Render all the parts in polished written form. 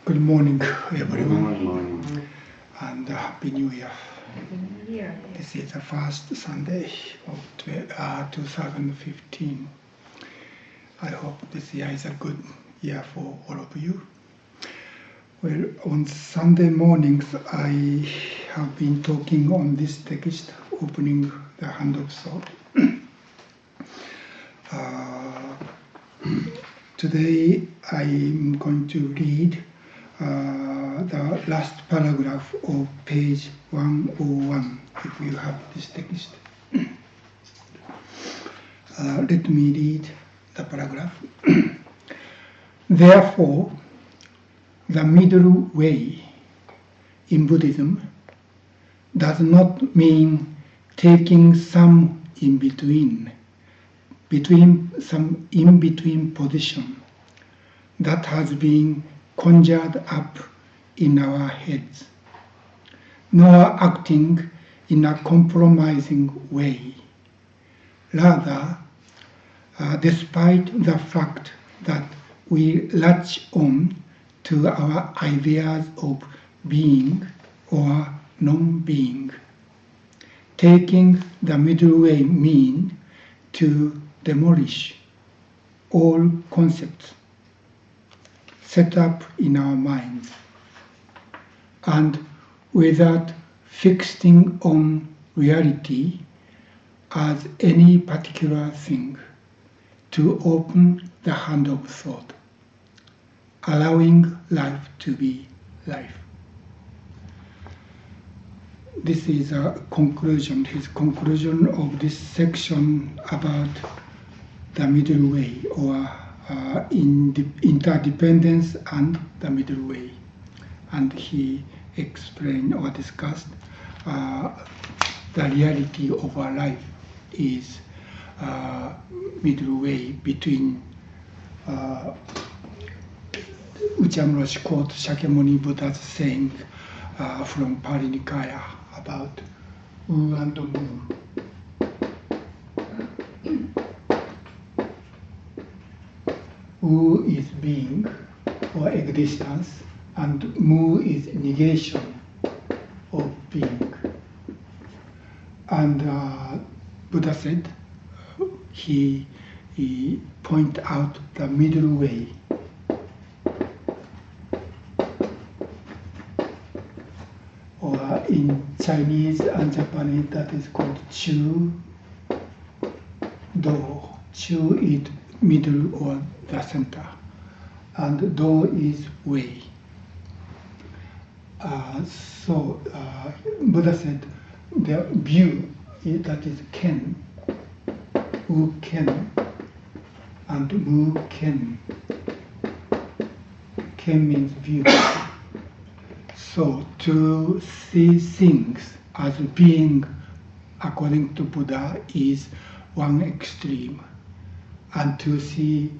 Good morning, everyone. Good morning. And Happy New Year. Happy New Year. This is the first Sunday of 2015. I hope this year is a good year for all of you. Well, on Sunday mornings, I have been talking on this text, opening the hand of thought. Today, I'm going to read the last paragraph of page 101, if you have this text. Let me read the paragraph. Therefore, the middle way in Buddhism does not mean taking some in-between position that has been conjured up in our heads, nor acting in a compromising way. Rather, despite the fact that we latch on to our ideas of being or non-being, taking the middle way means to demolish all concepts set up in our minds, and without fixing on reality as any particular thing, to open the hand of thought, allowing life to be life. This is a conclusion, his conclusion of this section about the middle way, or interdependence and the middle way. And he explained or discussed the reality of our life is middle way between Okumura Roshi quote Shakyamuni Buddha's saying from Pali Nikaya about Wu and Mu. Wu is being or existence, and Mu is negation of being. And Buddha said he point out the middle way. Or in Chinese and Japanese, that is called Chu Do. Chu is middle or the center, and Do is way. So Buddha said the view that is Ken, Wu Ken, and Mu Ken. Ken means view. So to see things as being, according to Buddha, is one extreme, and to see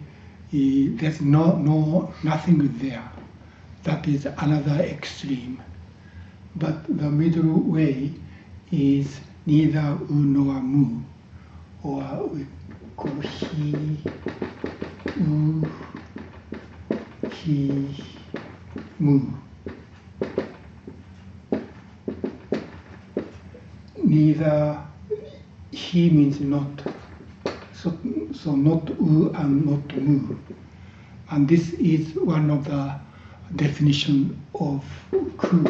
there's nothing there, that is another extreme. But the middle way is neither Wu nor Mu, or we call He, Wu, He, Mu. Neither He means not, so not Wu and not Mu. And this is one of the definitions of Ku,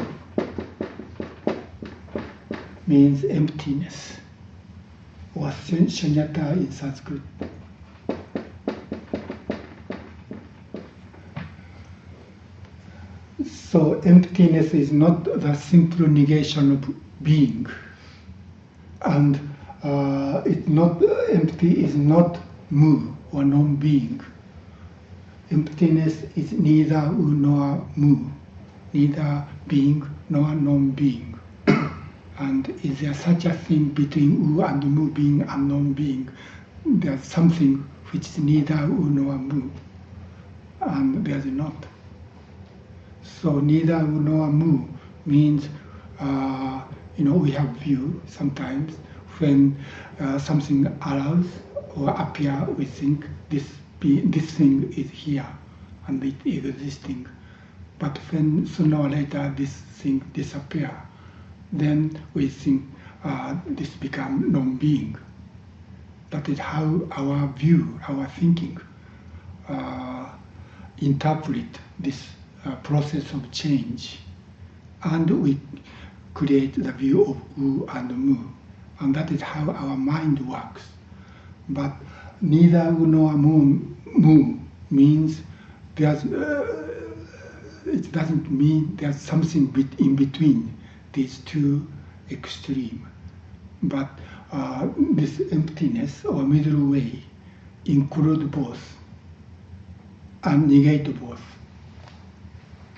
means emptiness, or shunyata in Sanskrit. So emptiness is not the simple negation of being, and it's not empty is not Mu or non-being. Emptiness is neither Wu nor Mu, neither being nor non-being. And is there such a thing between Wu and Mu, being and non-being? There's something which is neither Wu nor Mu, and there's not. So neither Wu nor Mu means, we have view sometimes when something arouse or appear, we think this thing is here and it is existing. But when sooner or later this thing disappear, then we think this become non-being. That is how our view, our thinking, interpret this process of change, and we create the view of Wu and Mu, and that is how our mind works. But neither Wu nor Mu means there's. It doesn't mean there's something in between these two extremes. But this emptiness or middle way include both and negate both.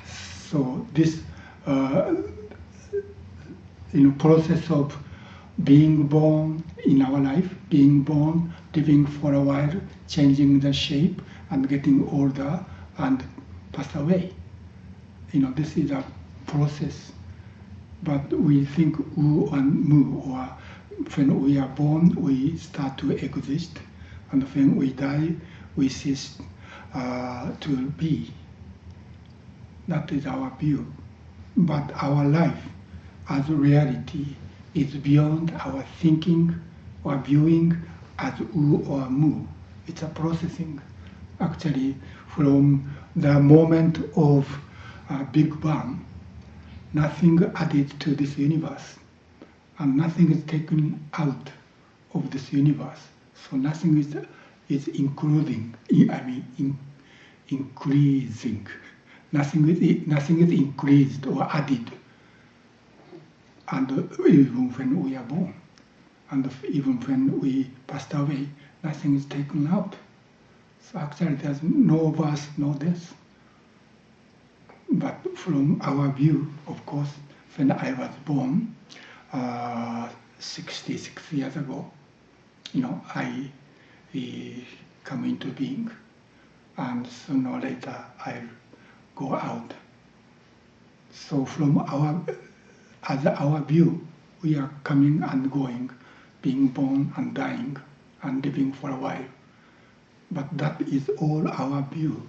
So this process of being born in our life, being born, living for a while, changing the shape and getting older and pass away. This is a process. But we think Wu and Mu, or when we are born, we start to exist, and when we die, we cease to be. That is our view. But our life as reality is beyond our thinking or viewing as Wu or Mu. It's a processing. Actually, from the moment of Big Bang, nothing added to this universe, and nothing is taken out of this universe. So nothing is increasing. Nothing is increased or added. And even when we are born, and even when we passed away, nothing is taken out. So actually, there's no birth, no death. But from our view, of course, when I was born 66 years ago, I come into being, and sooner or later I'll go out. So from our view, we are coming and going, being born and dying, and living for a while. But that is all our view.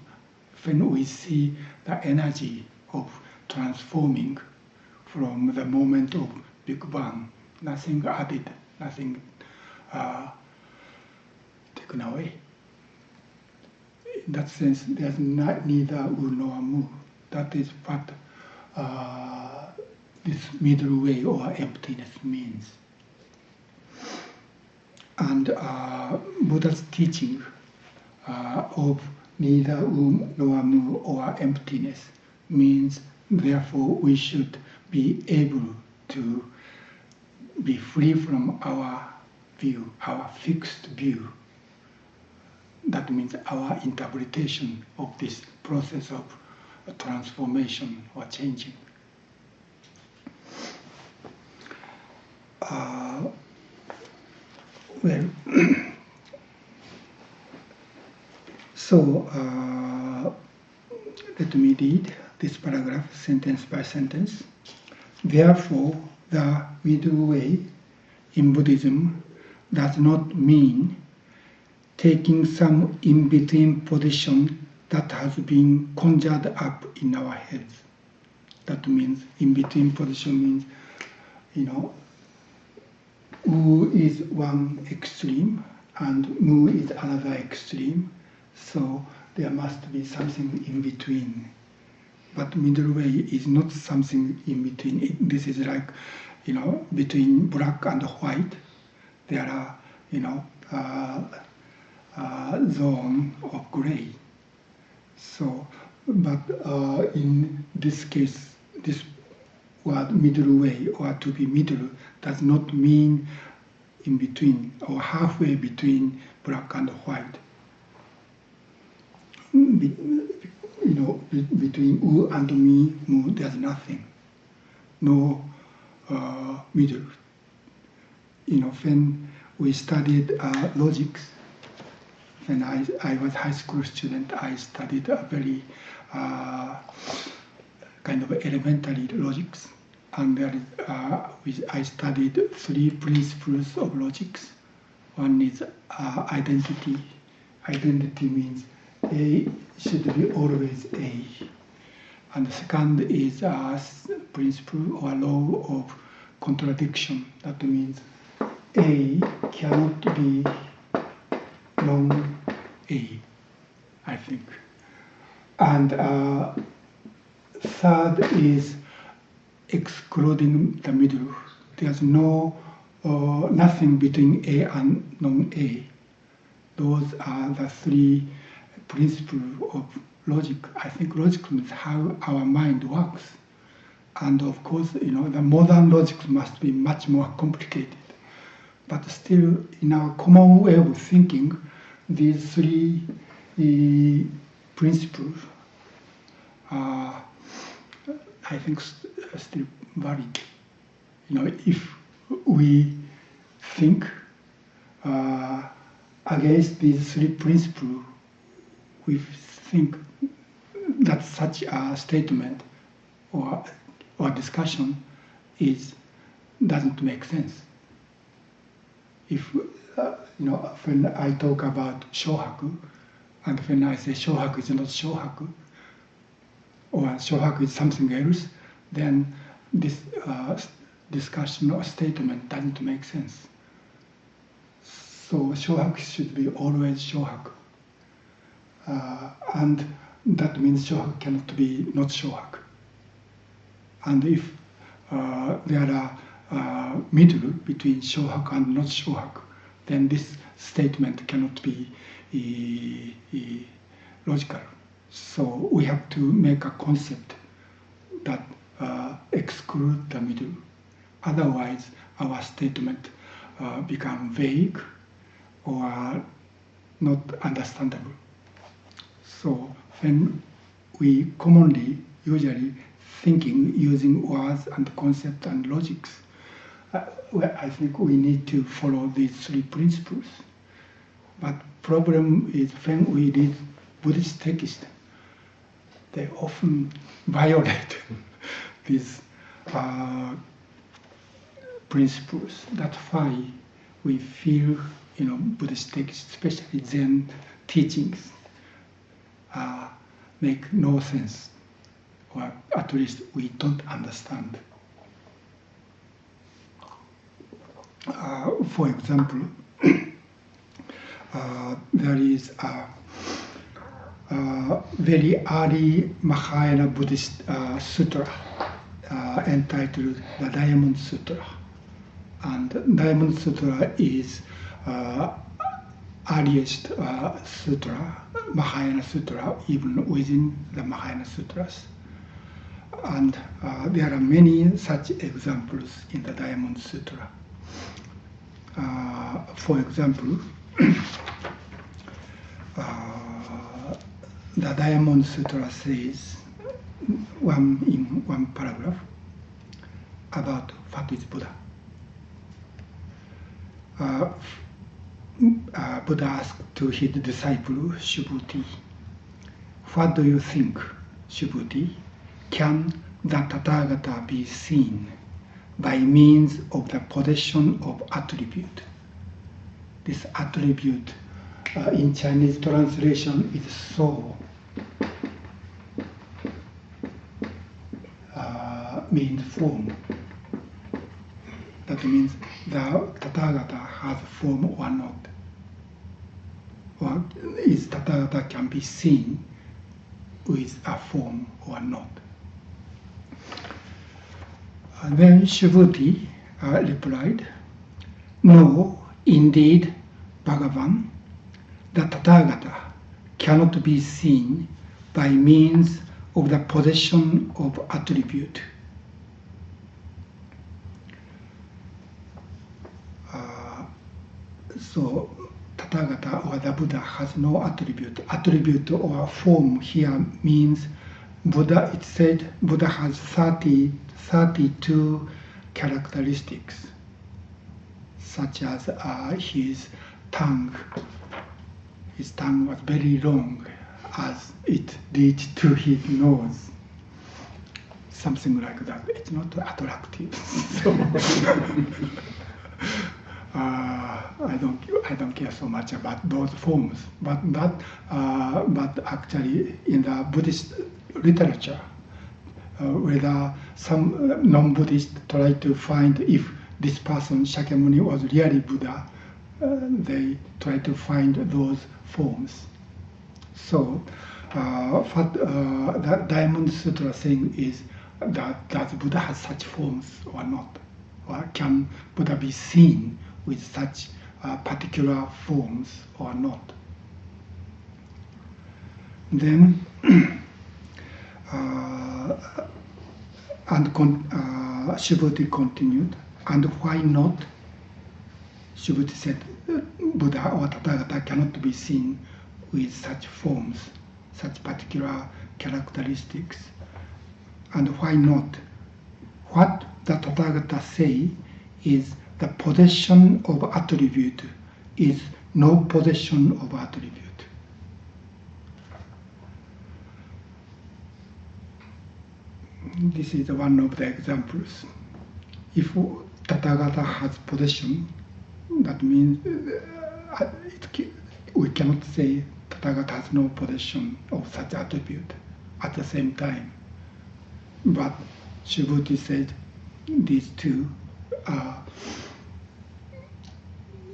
When we see the energy of transforming from the moment of Big Bang, nothing added, nothing taken away. In that sense, there's neither Wu nor Mu. That is what this middle way or emptiness means. And Buddha's teaching of neither Wu nor Mu or emptiness means, therefore, we should be able to be free from our view, our fixed view. That means our interpretation of this process of transformation or changing. So let me read this paragraph sentence by sentence. Therefore, the middle way in Buddhism does not mean taking some in-between position that has been conjured up in our heads. That means in-between position means, Wu is one extreme and Mu is another extreme. So there must be something in between. But middle way is not something in between. This is like, between black and white, there are, zone of gray. So, but in this case, this word middle way or to be middle does not mean in between or halfway between black and white. Between Wu and Mu, there's nothing, no middle. When we studied logics, when I was high school student, I studied a very kind of elementary logics, and there is, I studied 3 principles of logics. One is identity. Identity means A should be always A. And the second is a principle or law of contradiction. That means A cannot be non-A, I think. And third is excluding the middle. There's nothing between A and non-A. Those are the three principles of logic. I think logic is how our mind works. And of course, the modern logic must be much more complicated. But still, in our common way of thinking, these three principles are, I think, still valid. If we think against these three principles, we think that such a statement or discussion doesn't make sense. If when I talk about Shōhaku, and when I say Shōhaku is not Shōhaku, or Shōhaku is something else, then this discussion or statement doesn't make sense. So Shōhaku should be always Shōhaku. And that means Shōhaku cannot be not Shōhaku. And if there are middle between Shōhaku and not Shōhaku, then this statement cannot be logical. So we have to make a concept that excludes the middle. Otherwise, our statement becomes vague or not understandable. So when we usually thinking using words and concepts and logics, I think we need to follow these three principles. But problem is when we read Buddhist texts, they often violate these principles. That's why we feel, Buddhist texts, especially Zen teachings, make no sense, or at least we don't understand. For example, there is a very early Mahayana Buddhist sutra entitled the Diamond Sutra. And Diamond Sutra is earliest sutra, Mahayana Sutra, even within the Mahayana Sutras. And there are many such examples in the Diamond Sutra. For example, the Diamond Sutra says in one paragraph about what is Buddha. Buddha asked to his disciple Subhuti, "What do you think, Subhuti? Can the Tathagata be seen by means of the possession of attribute?" This attribute in Chinese translation is soul. Means form. That means the Tathagata has form or not. Or is Tathagata can be seen with a form or not. And then Subhuti replied, "No, indeed, Bhagavan, the Tathagata cannot be seen by means of the possession of attribute." So Tathagata or the Buddha has no attribute. Attribute or form here means Buddha. It said Buddha has 32 characteristics, such as his tongue. His tongue was very long as it reached to his nose. Something like that. It's not attractive. So, I don't care so much about those forms, but actually in the Buddhist literature, whether some non-Buddhist try to find if this person Shakyamuni was really Buddha, they try to find those forms. So what that Diamond Sutra saying is that does Buddha has such forms or not? Or can Buddha be seen with such particular forms or not? Then Subhuti continued, and why not? Subhuti said, Buddha or Tathagata cannot be seen with such forms, such particular characteristics. And why not? What the Tathagata say is the possession of attribute is no possession of attribute. This is one of the examples. If Tathagata has possession, that means we cannot say Tathagata has no possession of such attribute at the same time. But Subhuti said these two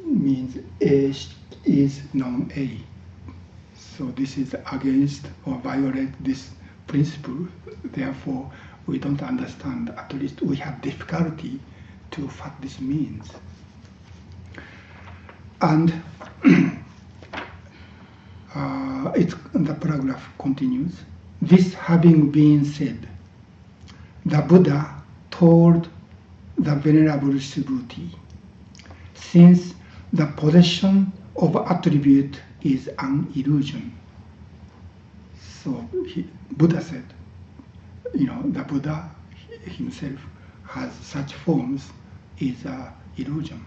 means A is non-A. So this is against or violate this principle. Therefore, we don't understand, at least we have difficulty to what this means. And the paragraph continues. This having been said, the Buddha told the Venerable Subhuti, since the possession of attribute is an illusion. So Buddha said, the Buddha himself has such forms is an illusion.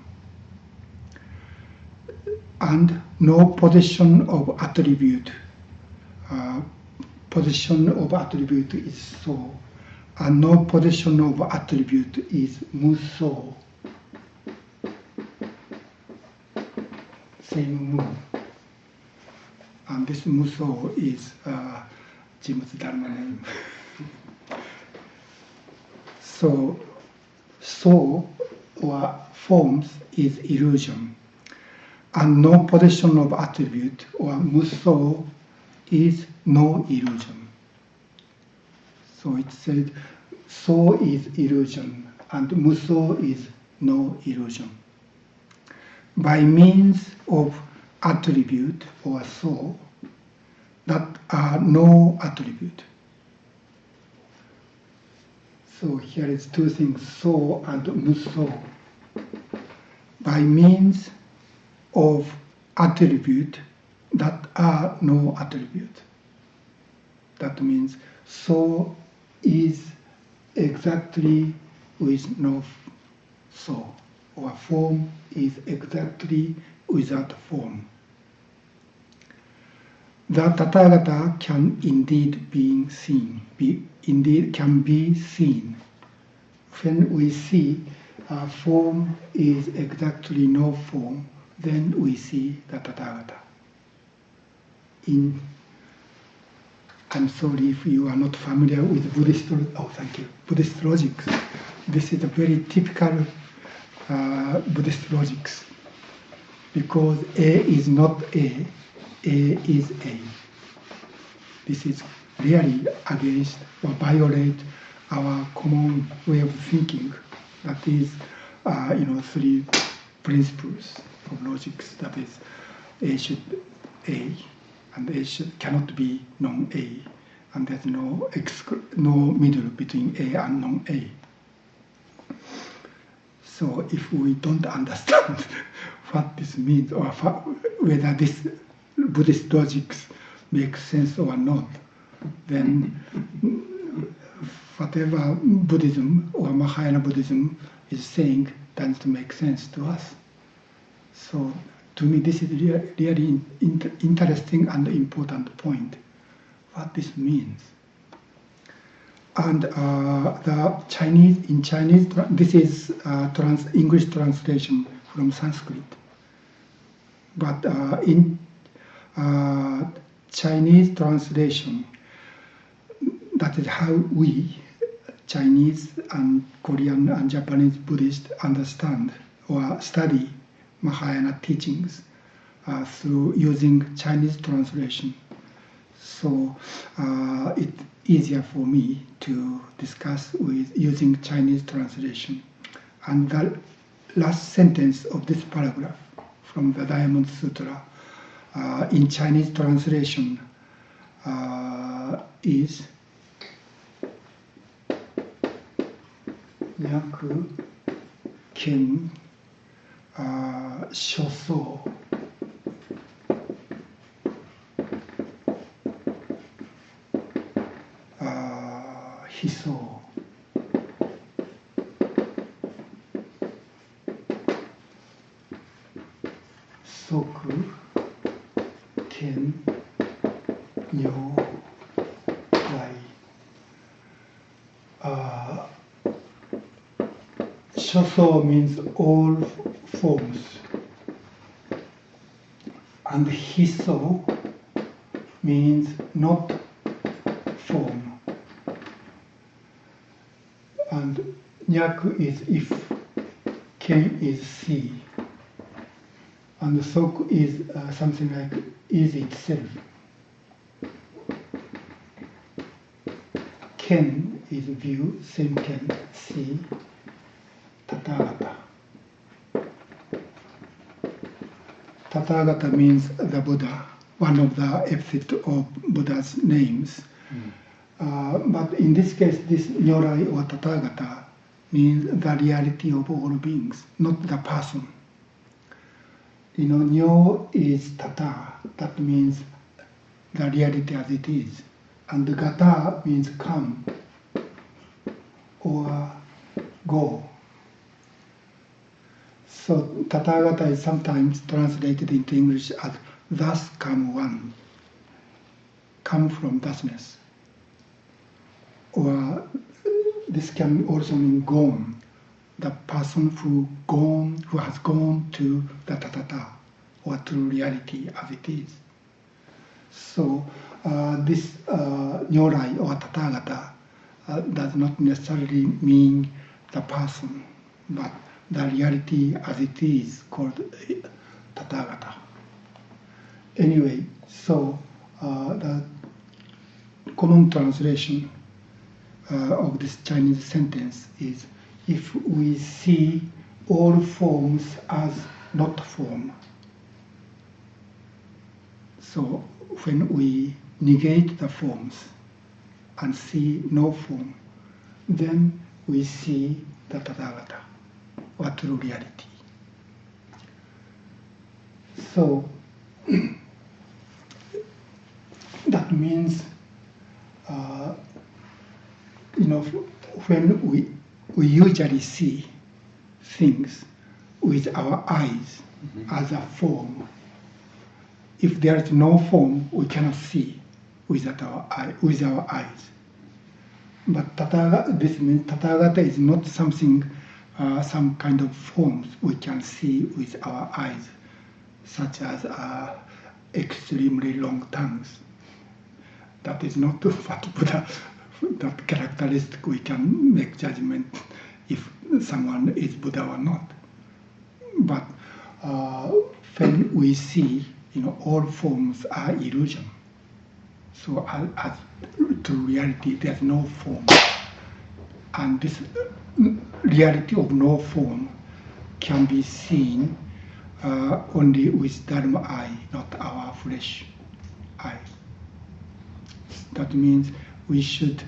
And no possession of attribute. Possession of attribute is so, and no possession of attribute is muso. Same mu. And this muso is Jim's Dharma name. So or forms is illusion. And no possession of attribute or muso is no illusion. So it said, so is illusion and muso is no illusion. By means of attribute or so, that are no attribute. So here is two things, so and muso. By means of attribute that are no attribute. That means so is exactly with no so, or form is exactly without form. The Tathagata can indeed be seen, can be seen. When we see a form is exactly no form, then we see the Tathagata. I'm sorry if you are not familiar with Buddhist logic. This is a very typical Buddhist logics, because A is not A is A. This is really against or violate our common way of thinking. That is, three principles of logics. That is, A should A, and A cannot be non-A, and there's no middle between A and non-A. So if we don't understand what this means, or whether this Buddhist logics make sense or not, then whatever Buddhism or Mahayana Buddhism is saying doesn't make sense to us. So to me, this is really interesting and important point, what this means. And the Chinese, this is English translation from Sanskrit. But in Chinese translation, that is how we Chinese and Korean and Japanese Buddhists understand or study Mahayana teachings through using Chinese translation. So it's easier for me to discuss with using Chinese translation. And the last sentence of this paragraph from the Diamond Sutra in Chinese translation is Nyaku Ken Shoso Hiso Soku Ken Nyo Dai. Shoso means all forms, and Hiso means not form, and Nyaku is if, Ken is see, and Soku is something like is itself. Ken is view, Senken, see, Tathagata. Tathagata means the Buddha, one of the epithets of Buddha's names. But in this case, this Nyorai or Tathagata means the reality of all beings, not the person. Nyo is Tata, that means the reality as it is. And Gata means come or go. So Tathagata is sometimes translated into English as thus come one, come from thusness. Or this can also mean gone, the person who has gone to the Tatata, or to reality as it is. So this Nyorai or Tathagata does not necessarily mean the person, but the reality as it is called Tathagata. Anyway, so the common translation of this Chinese sentence is, if we see all forms as not form. So when we negate the forms and see no form, then we see the Tathagata, or true reality. So that means, when we usually see things with our eyes as a form, if there is no form, we cannot see with our eyes. But this means Tathagata is not something, some kind of forms we can see with our eyes, such as extremely long tongues. That is not what Buddha, that characteristic we can make judgment if someone is Buddha or not. But when we see, all forms are illusion. So as to reality, there's no form. And this reality of no form can be seen only with Dharma eye, not our flesh eye. That means we should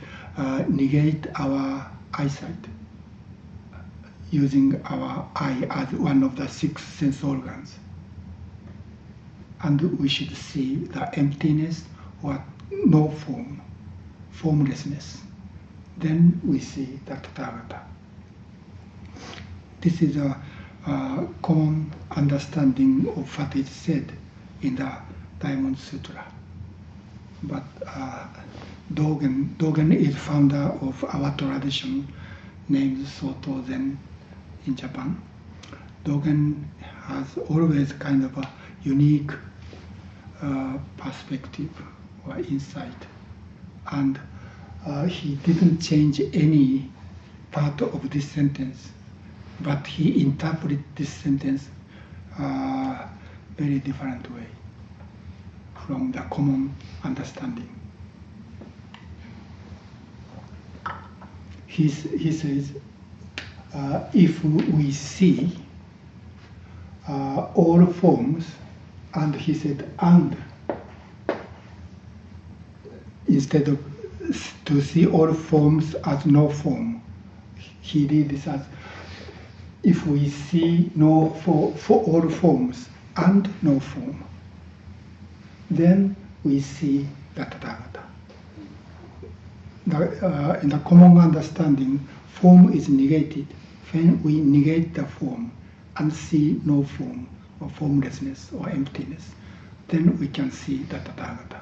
negate our eyesight using our eye as one of the 6 sense organs. And we should see the emptiness or no form, formlessness. Then we see the Tathagata. This is a common understanding of what is said in the Diamond Sutra. But Dogen is founder of our tradition named Soto Zen in Japan. Dogen has always kind of a unique perspective or insight, and he didn't change any part of this sentence, but he interpreted this sentence very different way from the common understanding. He says, if we see all forms, and he said, and instead of to see all forms as no form, he read this as, if we see no for all forms and no form, then we see the Tathagata. In the common understanding, form is negated. When we negate the form and see no form, or formlessness, or emptiness, then we can see the Tathagata.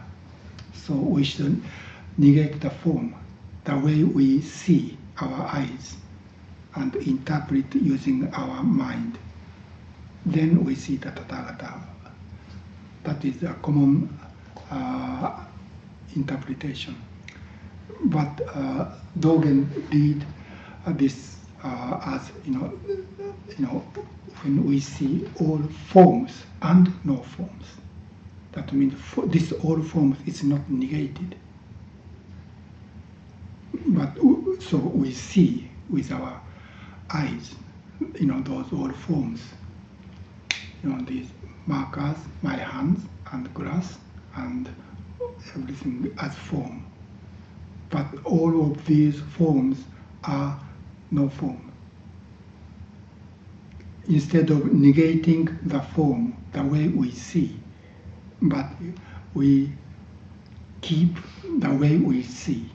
So we should negate the form, the way we see our eyes, and interpret using our mind. Then we see the Tathagata. That is a common interpretation. But Dogen read this as when we see all forms and no forms. That means this all forms is not negated. But so we see with our eyes, those all forms. These markers, my hands and glass and everything as form. But all of these forms are no form. Instead of negating the form, the way we see, but we keep the way we see,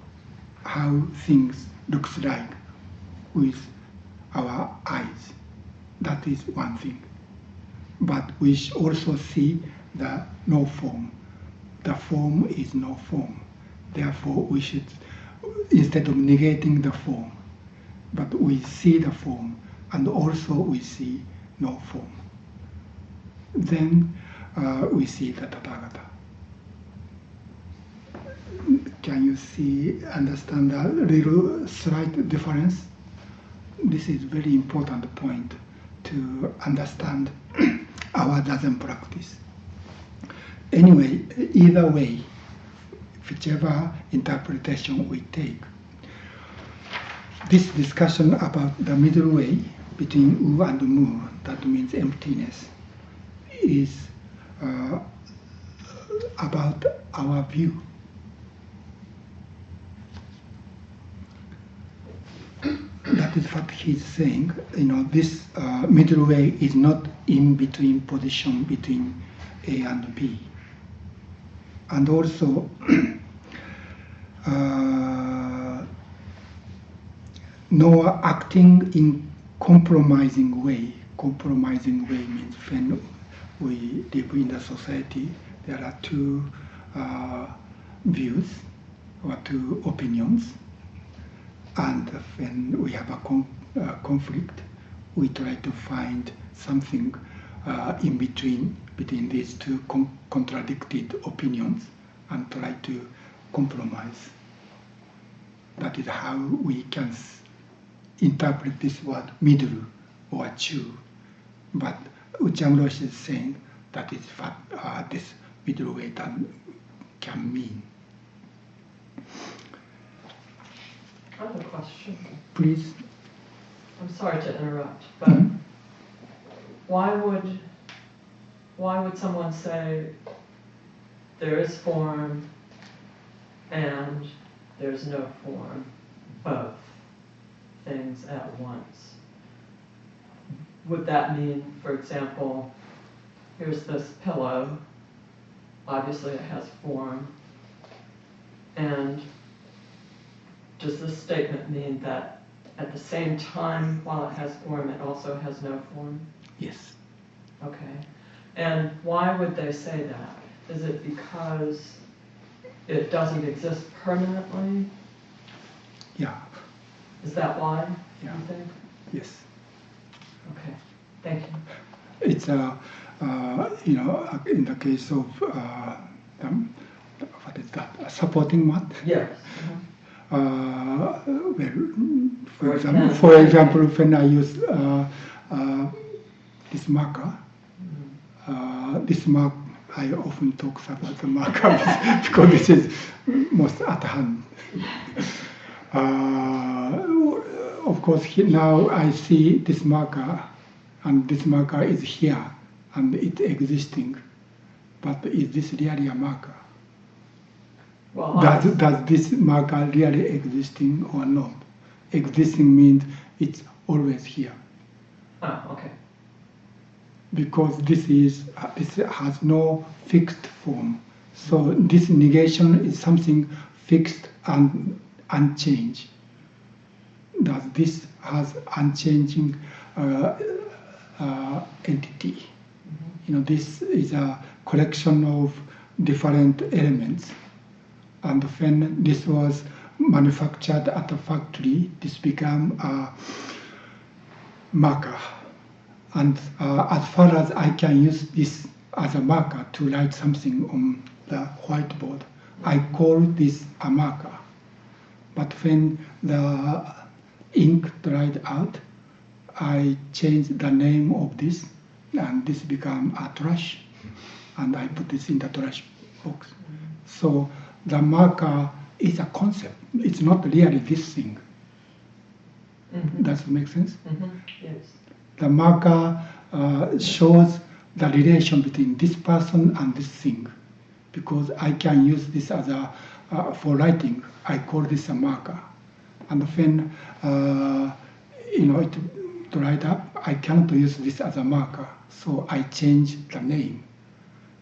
how things looks like with our eyes. That is one thing. But we also see the no form. The form is no form. Therefore, we should, instead of negating the form, but we see the form, and also we see no form. Then we see the Tathagata. Can you understand a little slight difference? This is very important point to understand our Zazen practice. Anyway, either way, whichever interpretation we take, this discussion about the middle way between U and Mu, that means emptiness, is about our view. That is what he's saying. This middle way is not in between position between A and B. And also, no acting in compromising way. Compromising way means when we live in the society, there are two views or two opinions. And when we have a conflict, we try to find something in between these two contradicted opinions and try to compromise. That is how we can interpret this word middle or chu. But Uchang Roshi is saying that is what this middle way can mean. I have a question. Please. I'm sorry to interrupt, but why would someone say there is form and there's no form, both things at once? Would that mean, for example, here's this pillow, obviously it has form, and does this statement mean that at the same time, while it has form, it also has no form? Yes. Okay. And why would they say that? Is it because it doesn't exist permanently? Yeah. Is that why, Yeah. you think? Yes. Okay. Thank you. It's in the case of what is that? A supporting mat. Yes. for example, when I use this marker, this mark, I often talk about the marker because this is most at hand. Of course, now I see this marker, and this marker is here, and it's existing. But is this really a marker? Well, does this marker really existing or not? Existing means it's always here. Okay. Because this has no fixed form. So this negation is something fixed and unchanged. Does this has unchanging entity? This is a collection of different elements. And when this was manufactured at a factory, this became a marker. And as far as I can use this as a marker to write something on the whiteboard, I call this a marker. But when the ink dried out, I changed the name of this, and this became a trash, and I put this in the trash box. So the marker is a concept. It's not really this thing. Does it make sense? Yes. The marker shows the relation between this person and this thing, because I can use this as for writing. I call this a marker, and when it dried up, I cannot use this as a marker, so I change the name.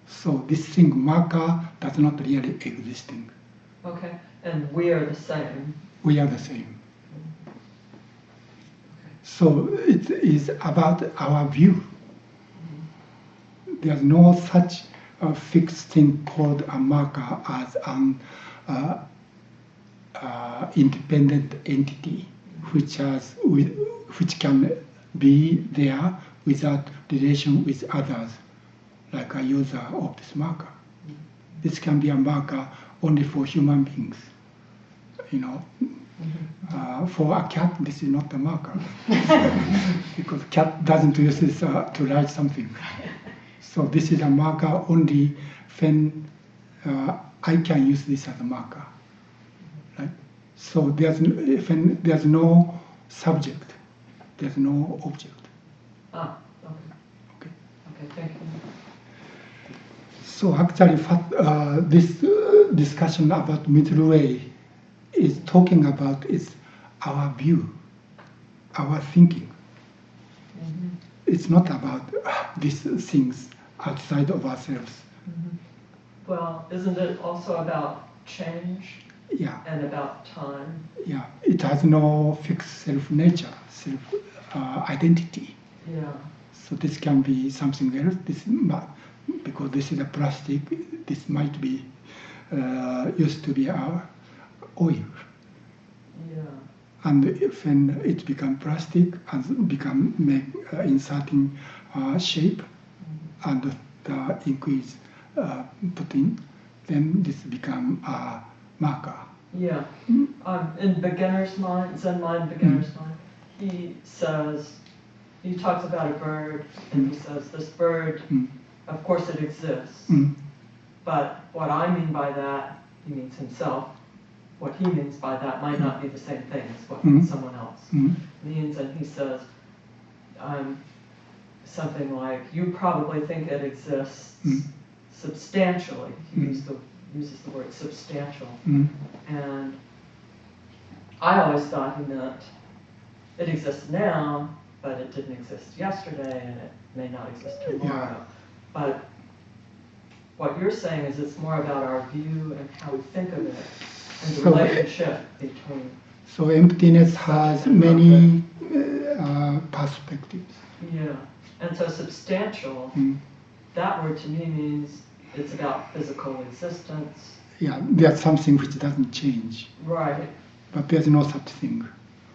So this thing marker does not really existing. Okay, and we are the same. We are the same. So it is about our view. There's no such a fixed thing called a marker as an independent entity, which can be there without relation with others, like a user of this marker. This can be a marker only for human beings. For a cat, this is not a marker because cat doesn't use this to write something. So this is a marker only when I can use this as a marker, right? So when there's no subject, there's no object. Okay, thank you. So actually, this discussion about middle way is talking about is our view, our thinking. It's not about these things outside of ourselves. Well, isn't it also about change? Yeah. And about time? Yeah, it has no fixed self-nature, self-identity. Yeah. So this can be something else. Because this is a plastic, this might be used to be our oil. Yeah. And when it becomes plastic and inserting shape, and the ink is put in, then this becomes a marker. Yeah. In beginner's mind, Zen mind, beginner's mind, he talks about a bird, and he says, this bird, of course it exists, but what I mean by that, he means himself. What he means by that might not be the same thing as what someone else means, and he says something like, you probably think it exists substantially. He uses the word substantial. And I always thought he meant it exists now, but it didn't exist yesterday, and it may not exist tomorrow. Yeah. But what you're saying is it's more about our view and how we think of it, and the relationship between. So emptiness has many perspectives. Yeah, and so substantial, that word to me means it's about physical existence. Yeah, there's something which doesn't change. Right. But there's no such thing.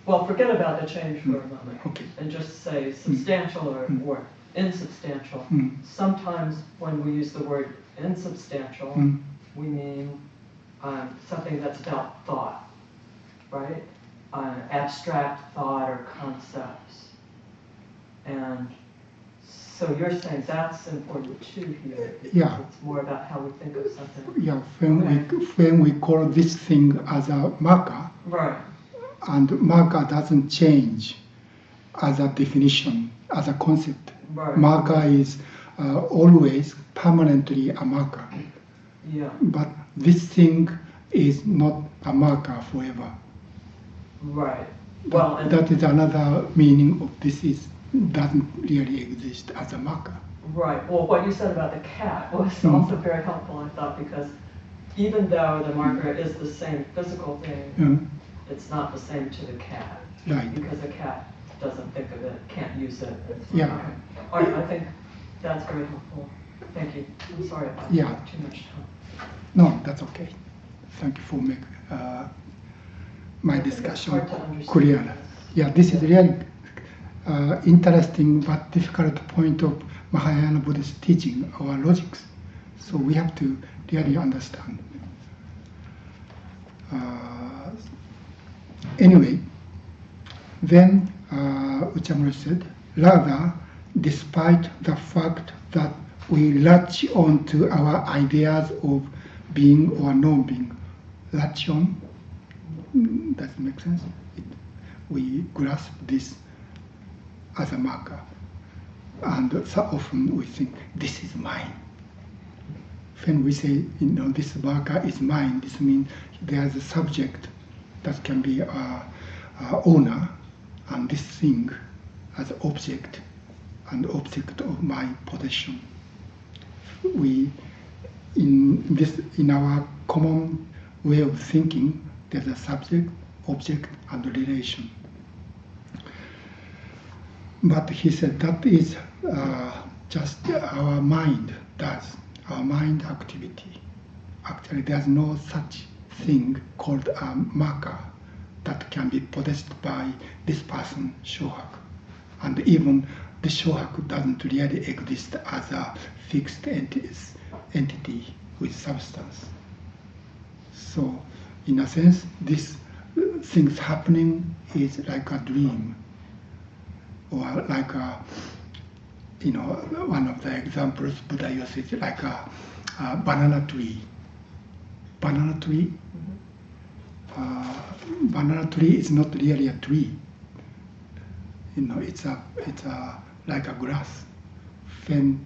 Well, forget about the change for a moment. Okay. And just say substantial or insubstantial. Sometimes when we use the word insubstantial, we mean something that's about thought. right? Abstract thought or concepts. And so you're saying that's important too here. Yeah. It's more about how we think of something. Yeah, when we call this thing as a marker, Right. and marker doesn't change as a definition, as a concept. Right. Marker is always permanently a marker. Yeah. But this thing is not a marker forever. Right. Well, and That is another meaning of this is doesn't really exist as a marker. right. Well, what you said about the cat was also very helpful, I thought, because even though the marker is the same physical thing, it's not the same to the cat. Right. Because the cat doesn't think of it, can't use it. Yeah. Okay. All right, I think that's very helpful. Thank you. I'm sorry if I took too much time. No, that's okay. Thank you for making my I think it's discussion hard to understand. clear. Yeah, this is really interesting but difficult point of Mahayana Buddhist teaching or logics. So we have to really understand. Anyway, then Uchamura said, rather, despite the fact that we latch on to our ideas of being or non-being, latch on, does it make sense? We grasp this as a marker. And so often we think, this is mine. When we say, this marker is mine, this means there's a subject that can be owner, and this thing as object, and object of my possession. We, in our common way of thinking, there's a subject, object, and relation. But he said that is just our mind does, our mind activity. Actually, there's no such thing called a marker that can be possessed by this person, Shōhaku. And even the Shōhaku doesn't really exist as a fixed entity with substance. So, in a sense, this things happening is like a dream, or like a, one of the examples Buddha uses like a banana tree. Banana tree. Banana tree is not really a tree. It's like a grass.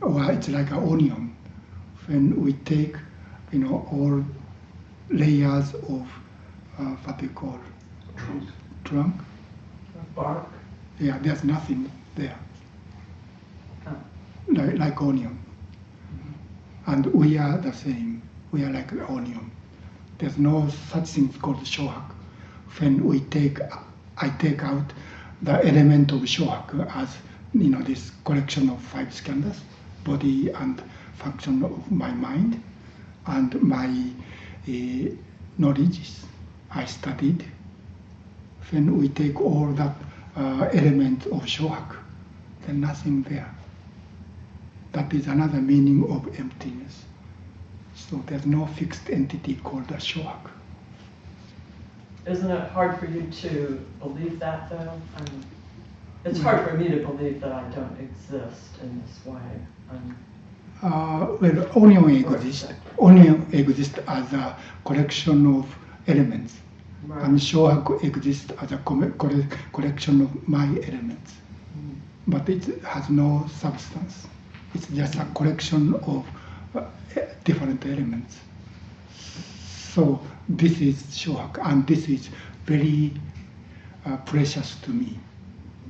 Or it's like an onion. When we take, all layers of what they call trunk. Bark. Yeah, there's nothing there. Oh. Like onion. And we are the same. We are like onion. There's no such thing called Shōhaku. When I take out the element of Shōhaku as this collection of 5 skandhas, body and function of my mind, and my knowledge I studied. When we take all that element of Shōhaku, then nothing there. That is another meaning of emptiness. So there's no fixed entity called a Shōhaku. Isn't it hard for you to believe that, though? It's hard for me to believe that I don't exist in this way. Well, onion exists as a collection of elements. Right. And Shōhaku exists as a collection of my elements. But it has no substance. It's just a collection of different elements. So this is Shōhaku, and this is very precious to me.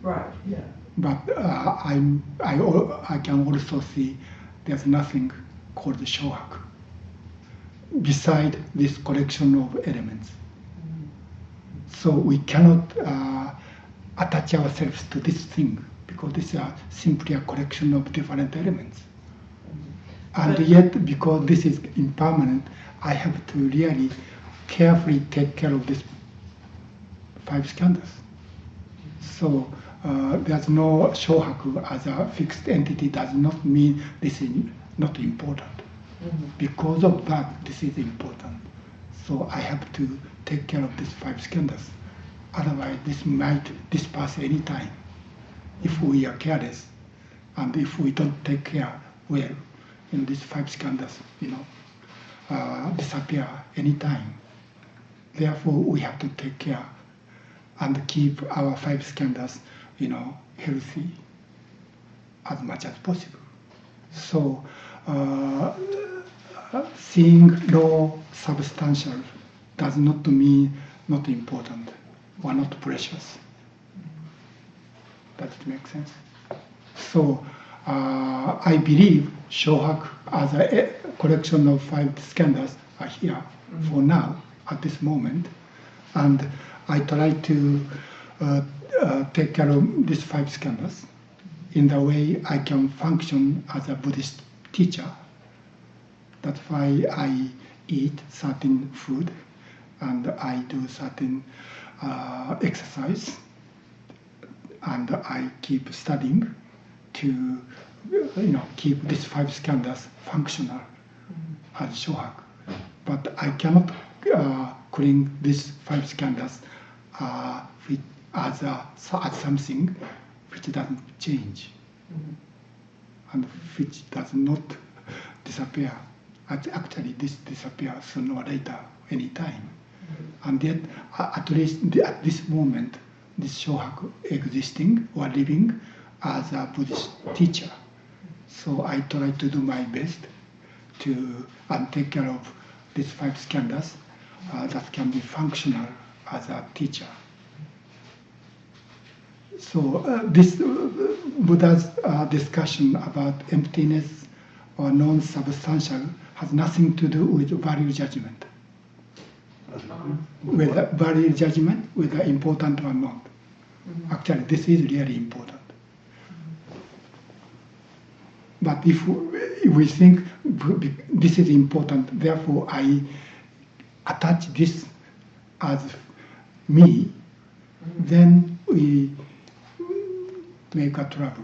Right, yeah. But I can also see there's nothing called Shōhaku beside this collection of elements. So we cannot attach ourselves to this thing because this is simply a collection of different elements. And yet, because this is impermanent, I have to really carefully take care of this 5 skandhas. So there's no Shōhaku as a fixed entity does not mean this is not important. Because of that, this is important. So I have to take care of these 5 skandhas. Otherwise, this might disperse any time if we are careless, and if we don't take care well. These 5 skandhas, disappear any time. Therefore, we have to take care and keep our 5 skandhas, healthy as much as possible. So, seeing low substantial does not mean not important or not precious. Does it make sense? So, I believe Shōhaku as a collection of 5 skandhas are here for now, at this moment, and I try to take care of these 5 skandhas in the way I can function as a Buddhist teacher. That's why I eat certain food and I do certain exercise, and I keep studying to keep these 5 skandhas functional as Shōhaku. But I cannot cling these 5 skandhas as something which doesn't change and which does not disappear. Actually, this disappears sooner or later, any time. And yet, at least at this moment, this Shōhaku existing or living as a Buddhist teacher. So I try to do my best to take care of these 5 skandhas that can be functional as a teacher. So this Buddha's discussion about emptiness or non-substantial has nothing to do with value judgment. Whether value judgment, whether important or not. Actually, this is really important. But if we think this is important, therefore I attach this as me, then we make a trouble.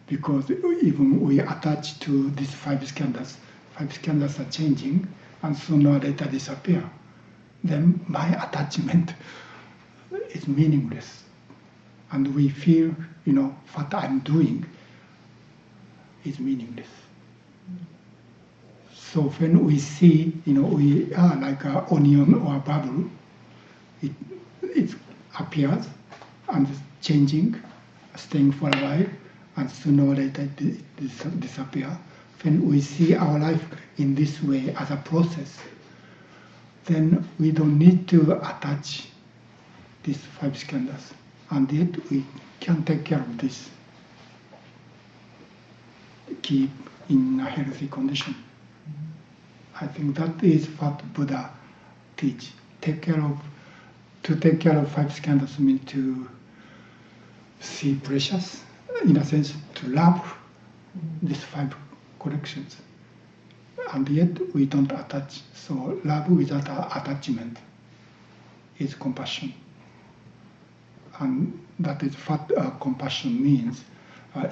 Because even we attach to these 5 skandhas, 5 skandhas are changing and sooner or later disappear. Then my attachment is meaningless. And we feel, what I'm doing is meaningless. So when we see, we are like an onion or a bubble, it appears and is changing, staying for a while, and sooner or later it disappears. When we see our life in this way as a process, then we don't need to attach these 5 skandhas, and yet we can take care of this, keep in a healthy condition. I think that is what Buddha teach. To take care of 5 skandhas means to see precious, in a sense, to love these 5 collections. And yet we don't attach. So love without attachment is compassion. And that is what compassion means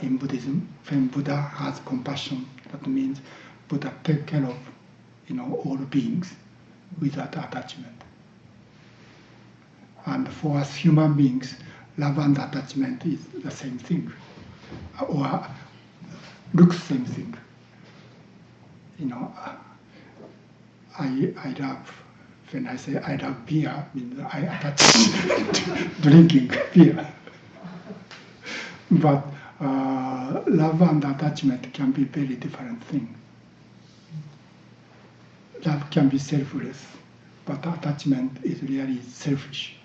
in Buddhism. When Buddha has compassion, that means Buddha take care of all beings without attachment. And for us human beings, love and attachment is the same thing, or looks same thing. I love, when I say I love beer, means I attach to drinking beer. But love and attachment can be very different thing. Love can be selfless, but attachment is really selfish.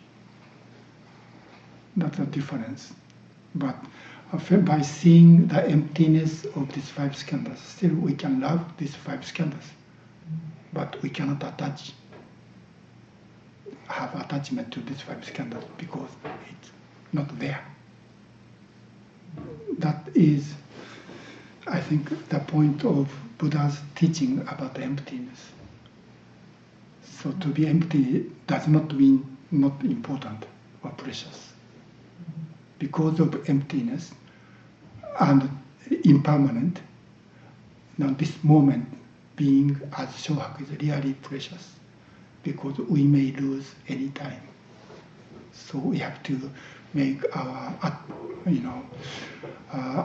That's a difference. But by seeing the emptiness of these 5 skandhas, still we can love these 5 skandhas, but we cannot have attachment to these 5 skandhas because it's not there. That is, I think, the point of Buddha's teaching about emptiness. So to be empty does not mean not important or precious. Because of emptiness and impermanent, now this moment being as Shōhaku is really precious, because we may lose any time. So we have to make our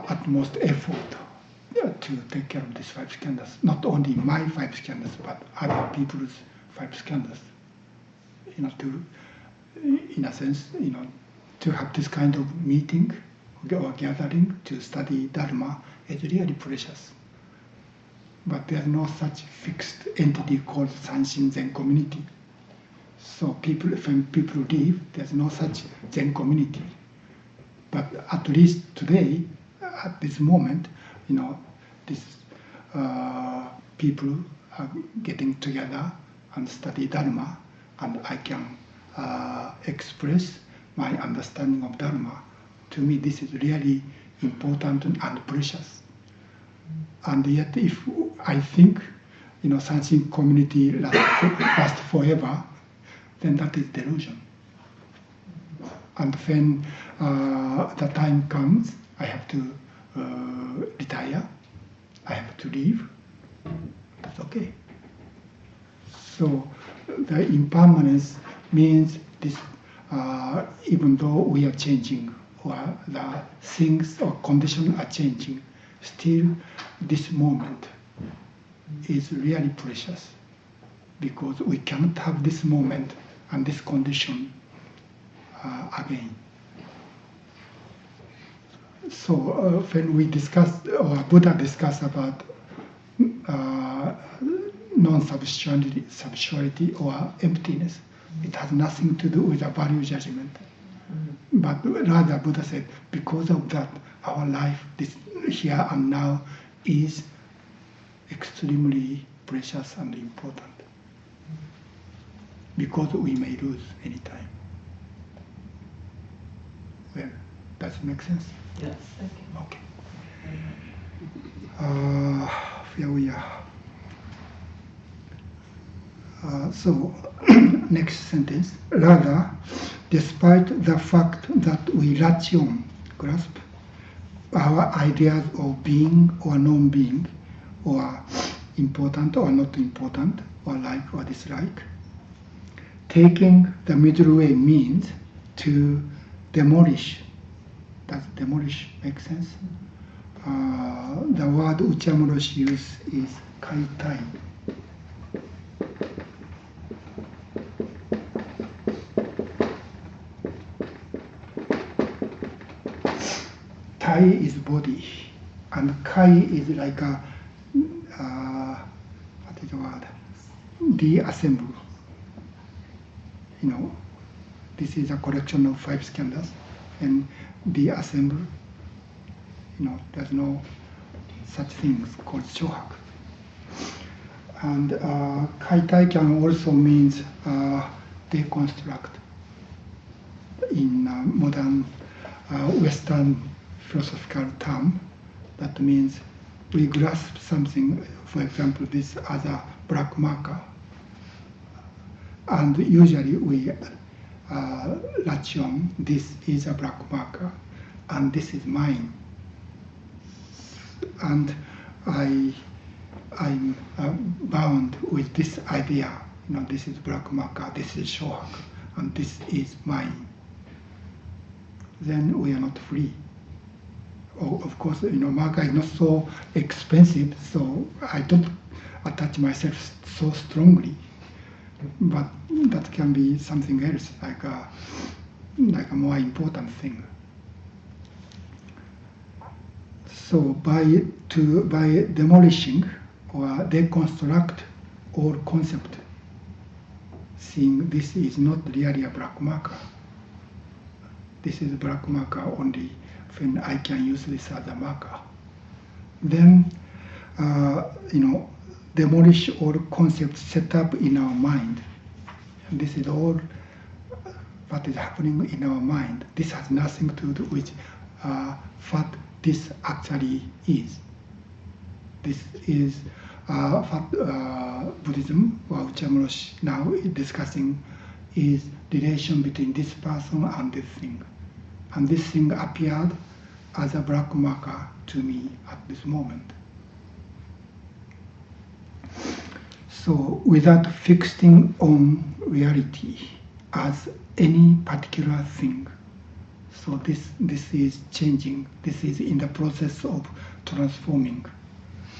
utmost effort to take care of these 5 skandhas. Not only my 5 skandhas, but other people's 5 skandhas. To, in a sense, to have this kind of meeting or gathering to study Dharma is really precious. But there's no such fixed entity called Sanshin Zen community. So when people leave, there's no such Zen community. But at least today, at this moment, these people are getting together and study Dharma, and I can express my understanding of Dharma. To me, this is really important and precious. And yet, if I think, Sanshin community lasts forever, then that is delusion. And when the time comes, I have to retire, I have to leave, that's okay. So the impermanence means this, even though we are changing, or the things or conditions are changing, still this moment is really precious, because we cannot have this moment and this condition again. So when we discuss, or Buddha discussed about non-substitutionality or emptiness, it has nothing to do with a value judgment. But rather Buddha said, because of that, our life, this here and now, is extremely precious and important. Because we may lose any time. Well, does it make sense? Yes, thank you. Okay. Here we are. So, next sentence. Rather, despite the fact that we latch on, grasp, our ideas of being or non-being, or important or not important, or like or dislike, taking the middle way means to demolish. Does demolish make sense? The word Okumura Roshi uses is kaitai. Tai is body, and kai is like a what is the word? Deassemble. This is a collection of 5 skandhas, and deassemble. There's no such things called Shōhaku. And kaitai can also means deconstruct. In modern Western philosophical term, that means we grasp something, for example, this as a black marker, and usually we latch on, this is a black marker, and this is mine, and I'm bound with this idea, this is black marker, this is Shōhaku, and this is mine. Then we are not free. Of course, marker is not so expensive, so I don't attach myself so strongly. But that can be something else, like a more important thing. So by demolishing or deconstruct all concept, seeing this is not really a black marker. This is a black marker only when I can use this as a marker. Then, demolish all concepts set up in our mind. And this is all what is happening in our mind. This has nothing to do with what this actually is. This is what Buddhism, or Okumura Roshi now is discussing, is relation between this person and this thing. And this thing appeared as a black marker to me at this moment. So without fixing on reality as any particular thing. So this is changing. This is in the process of transforming.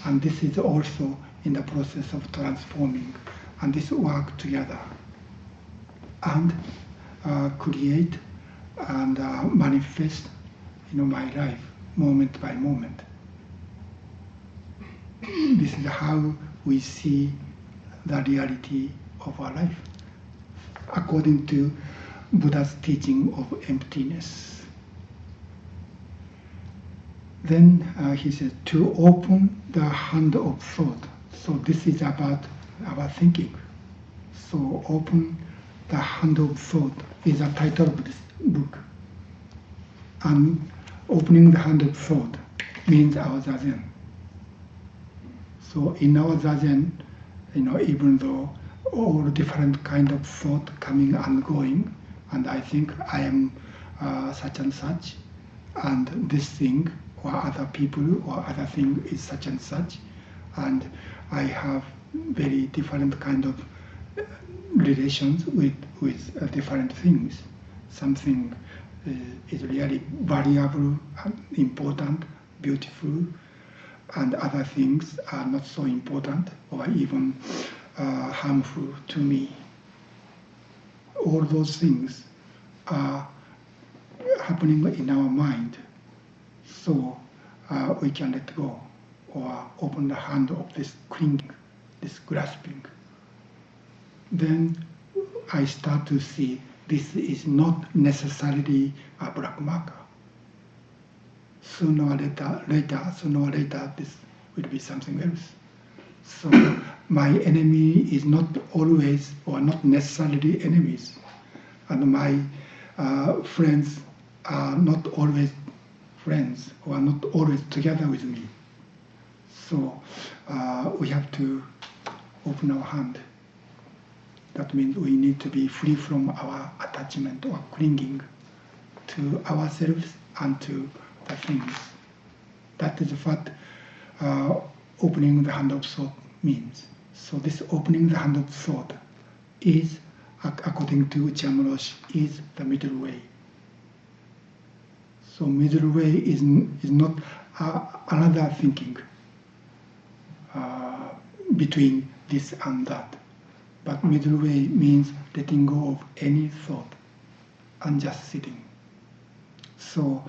And this is also in the process of transforming. And this work together. And create and manifest my life moment by moment. This is how we see the reality of our life according to Buddha's teaching of emptiness. Then he says to open the hand of thought. So this is about our thinking. So open the hand of thought is the title of this book. And opening the hand of thought means our zazen. So in our zazen, even though all different kind of thought coming and going, and I think I am such and such, and this thing or other people or other thing is such and such, and I have very different kind of relations with different things. Something is really valuable, important, beautiful, and other things are not so important or even harmful to me. All those things are happening in our mind, so we can let go or open the hand of this clinging, this grasping. Then I start to see this is not necessarily a black marker. Sooner or later, this will be something else. So my enemy is not always or not necessarily enemies, and my friends are not always friends or are not always together with me. So we have to open our hand. That means we need to be free from our attachment or clinging to ourselves and to the things. That is what opening the hand of thought means. So this opening the hand of thought is, according to Okumura Roshi, is the middle way. So middle way is not another thinking between this and that. But middle way means letting go of any thought and just sitting. So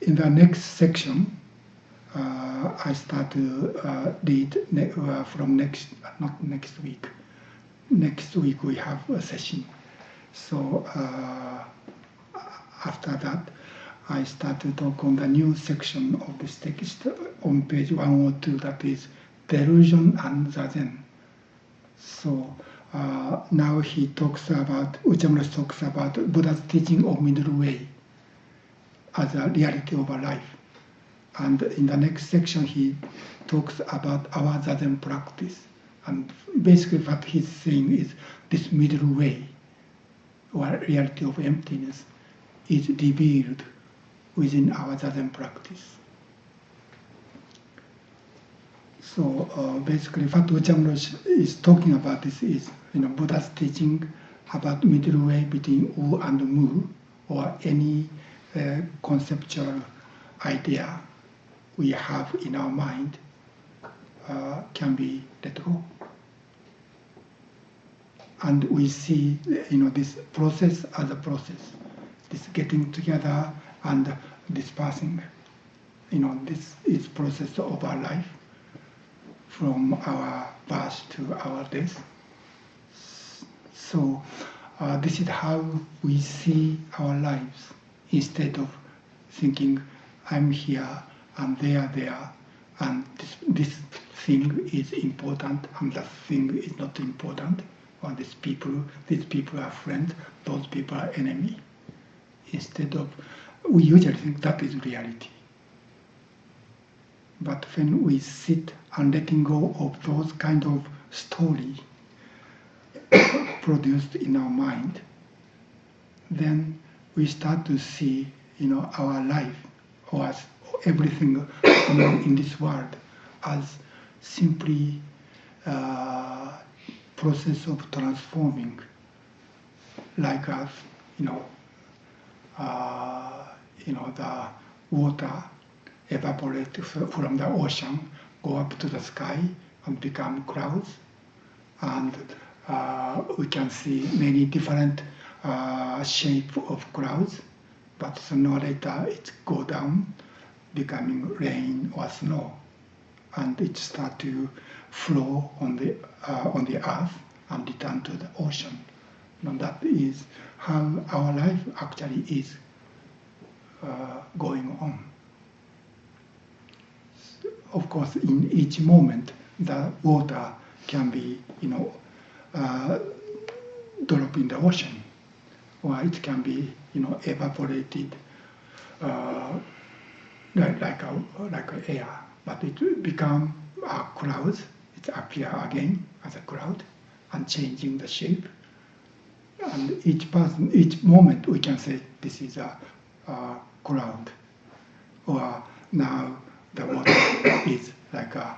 in the next section, I start to read from not next week. Next week we have a session. So after that, I start to talk on the new section of this text on page 102, that is delusion and zazen. So now Okumura Roshi talks about Buddha's teaching of middle way as a reality of our life. And in the next section he talks about our zazen practice. And basically what he's saying is this middle way, or reality of emptiness, is revealed within our zazen practice. So basically what Okumura Roshi is talking about this is Buddha's teaching about middle way between Wu and Mu, or any conceptual idea we have in our mind can be let go. And we see this process as a process, this getting together and dispersing. This is process of our life, from our birth to our death. So this is how we see our lives, instead of thinking I'm here and they are there, and this thing is important and that thing is not important, or these people are friends, those people are enemy. Instead of, we usually think that is reality. But when we sit and letting go of those kind of story produced in our mind, then we start to see, our life, or as everything in this world, as simply process of transforming like us, the water evaporate from the ocean, go up to the sky and become clouds. And we can see many different shape of clouds, but sooner or later it go down, becoming rain or snow, and it start to flow on the earth and return to the ocean. That is how our life actually is going on. Of course, in each moment, the water can be, drop in the ocean, or it can be, evaporated like air. But it will become clouds. It appear again as a cloud and changing the shape. And each moment, we can say this is a cloud, or now the water is like a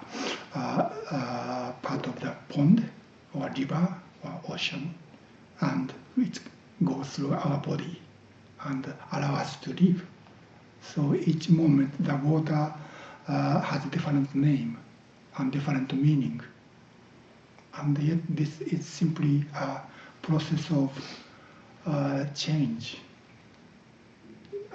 part of the pond or river or ocean, and it goes through our body and allow us to live. So each moment the water has a different name and different meaning, and yet this is simply a process of change.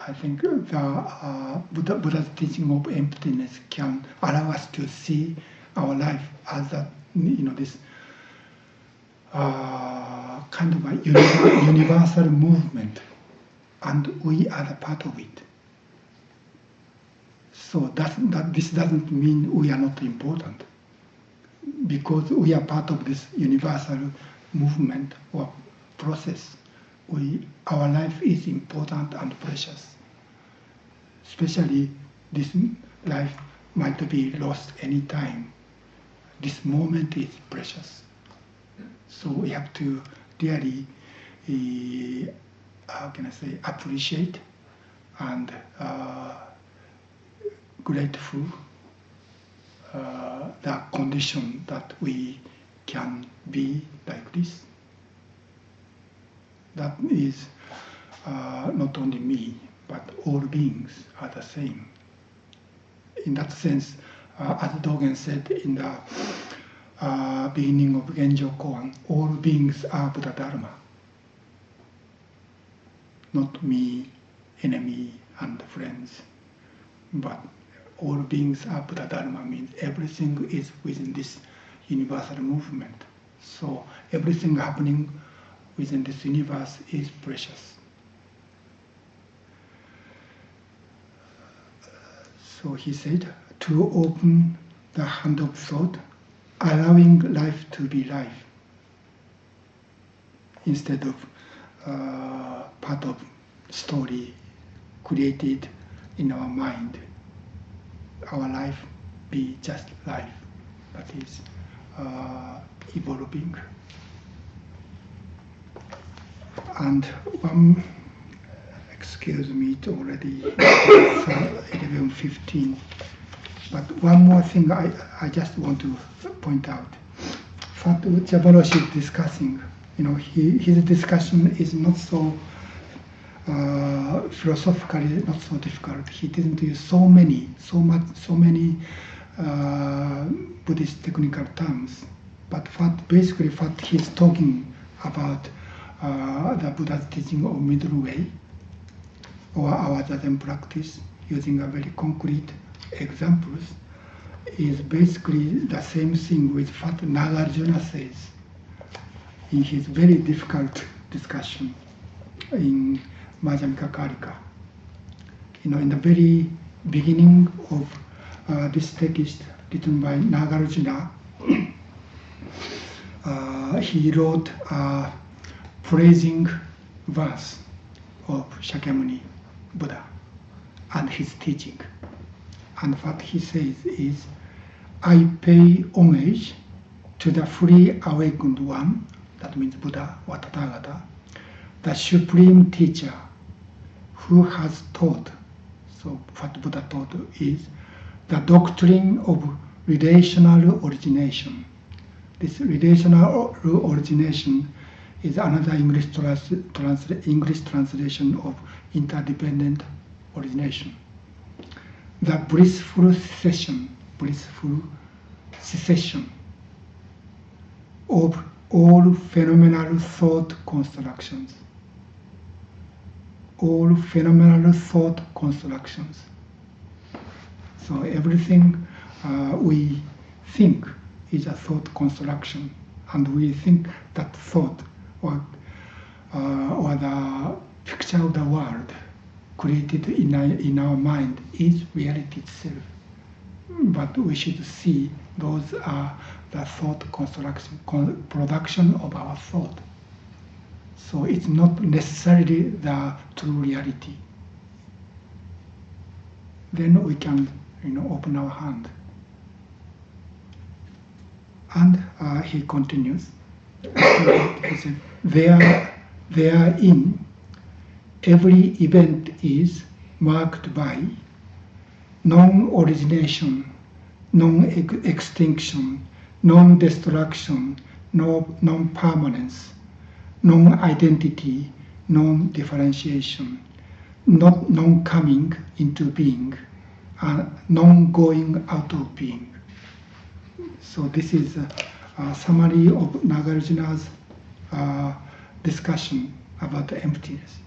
I think the Buddha's teaching of emptiness can allow us to see our life as this kind of a universal movement, and we are a part of it. So this doesn't mean we are not important, because we are part of this universal movement or process. Our life is important and precious. Especially this life might be lost any time. This moment is precious. So we have to really, appreciate and grateful the condition that we can be like this. That is not only me, but all beings are the same. In that sense, as Dogen said in the beginning of Genjo Koan, all beings are Buddha Dharma. Not me, enemy, and friends, but all beings are Buddha Dharma means everything is within this universal movement. So everything happening within this universe is precious. So he said, to open the hand of thought, allowing life to be life, instead of part of story created in our mind. Our life be just life, that is evolving. And one, excuse me, it's already 11:15. But one more thing I just want to point out. What Demolishing is discussing, his discussion is not so philosophically not so difficult. He didn't use so many Buddhist technical terms. But basically what he's talking about, the Buddha's teaching of middle way, or our Zen practice, using a very concrete examples, is basically the same thing with what Nagarjuna says in his very difficult discussion in Madhyamika Karika. In the very beginning of this text written by Nagarjuna, he wrote a praising verse of Shakyamuni Buddha and his teaching. And what he says is, I pay homage to the fully awakened one, that means Buddha or Tathagata, the supreme teacher who has taught. So what Buddha taught is the doctrine of relational origination. This relational origination is another English translation of interdependent origination. The blissful cessation of all phenomenal thought constructions. All phenomenal thought constructions. So everything we think is a thought construction, and we think that thought or the picture of the world created in our mind is reality itself. But we should see those are the thought construction, production of our thought. So it's not necessarily the true reality. Then we can, open our hand. And he continues. He said, therein, every event is marked by non-origination, non-extinction, non-destruction, non-permanence, non-identity, non-differentiation, not non-coming into being, non-going out of being. So this is a summary of Nagarjuna's discussion about the emptiness.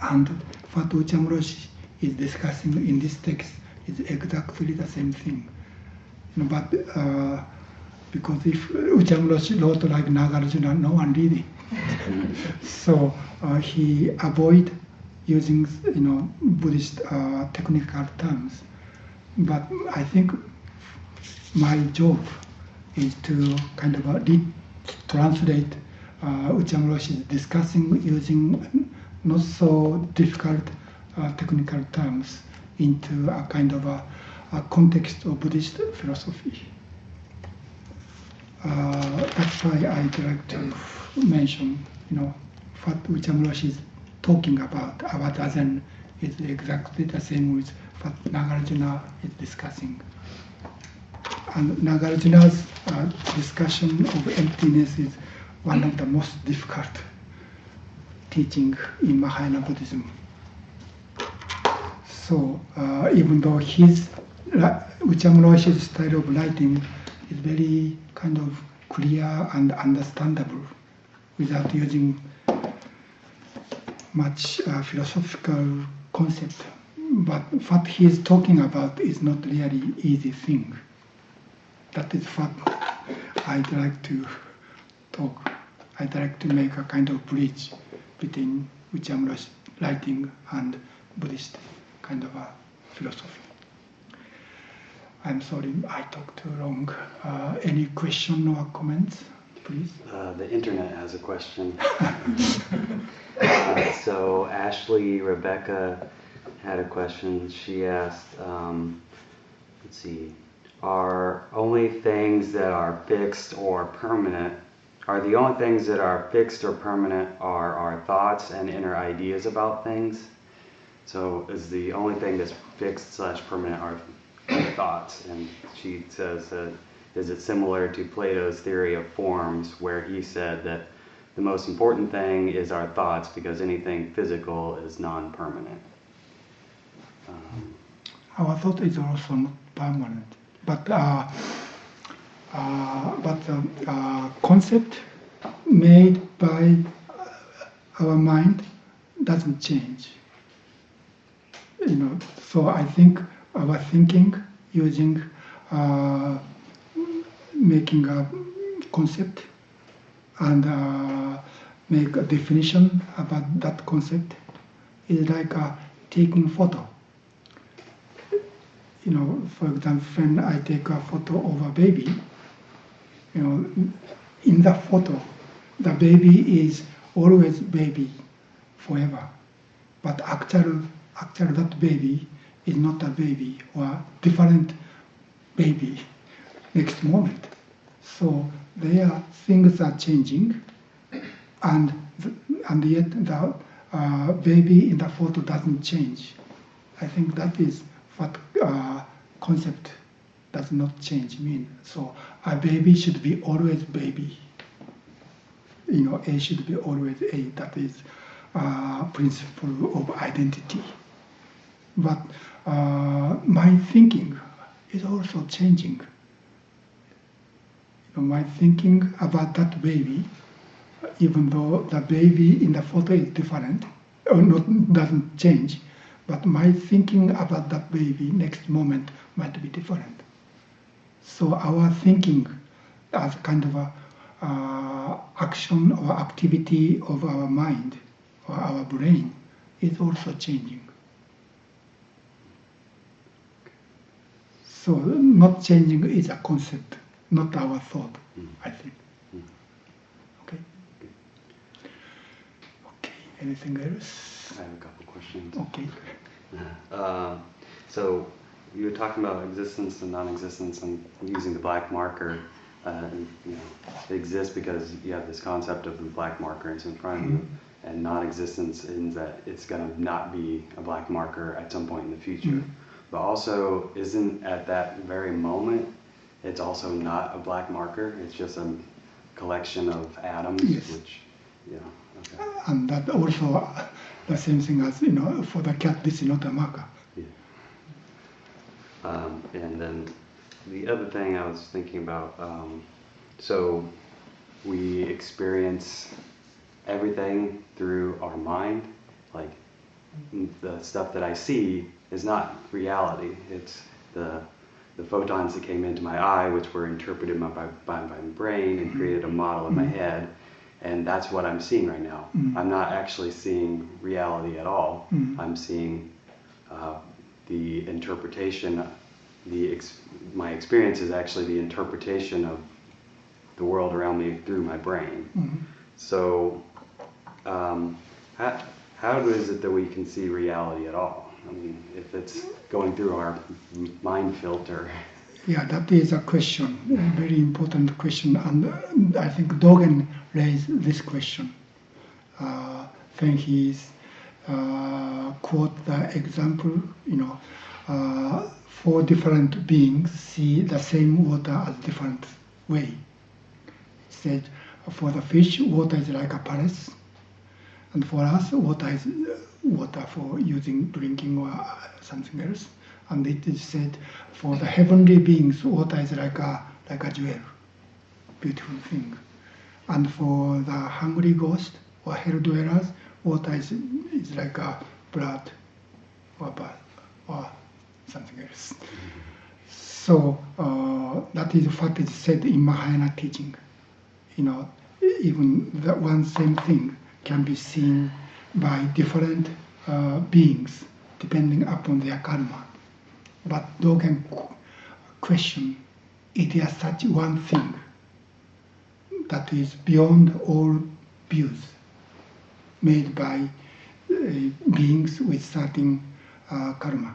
And what Okumura Roshi is discussing in this text is exactly the same thing. But because if Okumura Roshi wrote like Nagarjuna, no one read it. So he avoid using Buddhist technical terms. But I think my job is to kind of translate Okumura Roshi discussing using not so difficult technical terms into a kind of a context of Buddhist philosophy. That's why I'd like to mention, what Okumura Roshi is talking about Zen is exactly the same with what Nagarjuna is discussing. And Nagarjuna's discussion of emptiness is one of the most difficult teaching in Mahayana Buddhism. So even though Okumura Roshi's style of writing is very kind of clear and understandable without using much philosophical concept, but what he is talking about is not really easy thing. That is what I'd like to talk. I'd like to make a kind of bridge between Okumura Roshi's writing and Buddhist kind of a philosophy. I'm sorry, I talked too long. Any question or comments, please? The internet has a question. So Ashley Rebecca had a question. She asked, let's see, are the only things that are fixed or permanent are our thoughts and inner ideas about things? So is the only thing that's fixed/permanent our thoughts? And she says, is it similar to Plato's theory of forms, where he said that the most important thing is our thoughts because anything physical is non-permanent? Our thought is also not permanent, but concept made by our mind doesn't change. So I think our thinking using making a concept and make a definition about that concept is like taking photo. For example, when I take a photo of a baby, in the photo, the baby is always baby forever. But actually that baby is not a baby or different baby next moment. So there things are changing, and yet the baby in the photo doesn't change. I think that is what concept does not change mean. So a baby should be always baby. A should be always A. That is principle of identity. But my thinking is also changing. My thinking about that baby, even though the baby in the photo is different, or not, doesn't change, but my thinking about that baby next moment might be different. So our thinking as kind of a action or activity of our mind or our brain is also changing. So not changing is a concept, not our thought, I think. Okay. Okay. Anything else? I have a couple questions. Okay. So you were talking about existence and non-existence and using the black marker. It exists because you have this concept of the black marker is in front of you, and non-existence is that it's going to not be a black marker at some point in the future. But also, isn't at that very moment, it's also not a black marker, it's just a collection of atoms, Yes. which, okay. And that also the same thing as, for the cat, this is not a marker. Yeah. And then the other thing I was thinking about, so we experience everything through our mind, like the stuff that I see is not reality. It's the photons that came into my eye, which were interpreted by my brain and created a model in my head, and that's what I'm seeing right now. I'm not actually seeing reality at all. I'm seeing the interpretation. My experience is actually the interpretation of the world around me through my brain. So, how is it that we can see reality at all? I mean, if it's going through our mind filter. Yeah, that is a question, a very important question, and I think Dogen raised this question. When he quote the example, four different beings see the same water as different way. He said, for the fish, water is like a palace, and for us, water is water for using, drinking, or something else. And it is said, for the heavenly beings, water is like a jewel, beautiful thing. And for the hungry ghost or hell dwellers, water is like a blood or something else. So that is what is said in Mahayana teaching. Even the one same thing can be seen by different beings depending upon their karma. But Dogen question, it is such one thing that is beyond all views made by beings with certain karma.